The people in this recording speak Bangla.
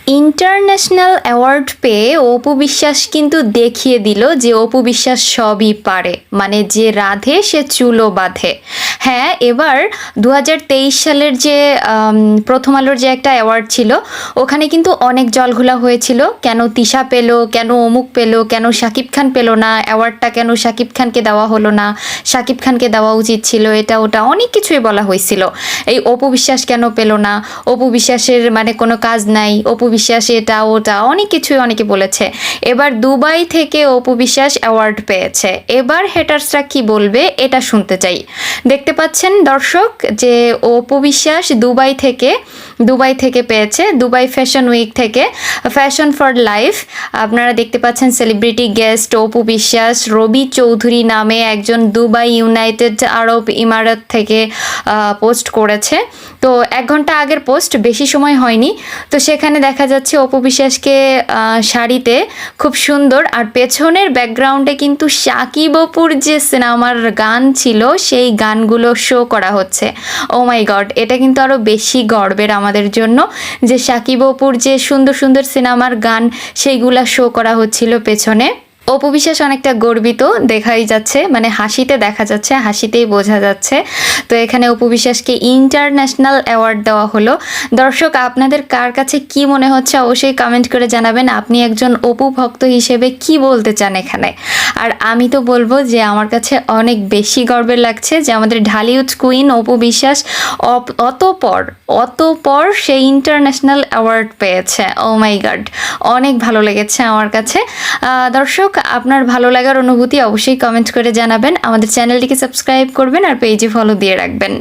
ইন্টারন্যাশনাল অ্যাওয়ার্ড পেয়ে অপু বিশ্বাস কিন্তু দেখিয়ে দিল যে অপু বিশ্বাস সবই পারে, মানে যে রাধে সে চুলো বাঁধে। হ্যাঁ, এবার 2023 সালের যে প্রথম আলোর যে একটা অ্যাওয়ার্ড ছিল, ওখানে কিন্তু অনেক জলঘোলা হয়েছিল। কেন তিশা পেল, কেন অমুক পেল, কেন শাকিব খান পেল না, অ্যাওয়ার্ডটা কেন শাকিব খানকে দেওয়া হলো না, শাকিব খানকে দেওয়া উচিত ছিল, এটা ওটা অনেক কিছুই বলা হয়েছিল। এই অপু বিশ্বাস কেন পেল না, অপু বিশ্বাসের মানে কোনো কাজ নাই, অপু বিশ্বাস এটা ওটা অনেক কিছুই অনেকে বলেছে। এবার দুবাই থেকে অপু বিশ্বাস অ্যাওয়ার্ড পেয়েছে। এবার হেটার্সরা কি বলবে এটা শুনতে চাই। দেখতে পাচ্ছেন দর্শক যে অপু বিশ্বাস দুবাই থেকে পেয়েছে, দুবাই ফ্যাশন উইক থেকে, ফ্যাশন ফর লাইফ। আপনারা দেখতে পাচ্ছেন সেলিব্রিটি গেস্ট অপু বিশ্বাস রবি চৌধুরী নামে একজন দুবাই ইউনাইটেড আরব ইমারাত থেকে পোস্ট করেছে। তো 1 ঘন্টা আগের পোস্ট, বেশি সময় হয়নি। তো সেখানে দেখা যাচ্ছে অপু বিশ্বাসকে শাড়িতে খুব সুন্দর, আর পেছনের ব্যাকগ্রাউন্ডে কিন্তু শাকিব অপুর যে সিনেমার গান ছিল সেই গানগুলো শো করা হচ্ছে। ও মাই গড, এটা কিন্তু আরও বেশি গর্বের আমাদের জন্য যে শাকিব অপুর যে সুন্দর সুন্দর সিনেমার গান সেইগুলা শো করা হচ্ছিল পেছনে। অপু বিশ্বাস অনেকটা গর্বিত দেখাই যাচ্ছে, মানে হাসিতে দেখা যাচ্ছে, হাসিতেই বোঝা যাচ্ছে। তো এখানে অপু বিশ্বাসকে ইন্টারন্যাশনাল অ্যাওয়ার্ড দেওয়া হলো। দর্শক, আপনাদের কার কাছে কি মনে হচ্ছে অবশ্যই কমেন্ট করে জানাবেন। আপনি একজন অপু ভক্ত হিসেবে কি বলতে চান এখানে? আর আমি তো বলবো যে আমার কাছে অনেক বেশি গর্বের লাগছে যে আমাদের ঢালিউড কুইন অপু বিশ্বাস অতপর সে ইন্টারন্যাশনাল অ্যাওয়ার্ড পেয়েছে। ও মাই গড, অনেক ভালো লেগেছে আমার কাছে। দর্শক, আপনার ভালো লাগার অনুভূতি অবশ্যই কমেন্ট করে জানাবেন। আমাদের চ্যানেলটিকে সাবস্ক্রাইব করবেন আর পেজে ফলো দিয়ে রাখবেন।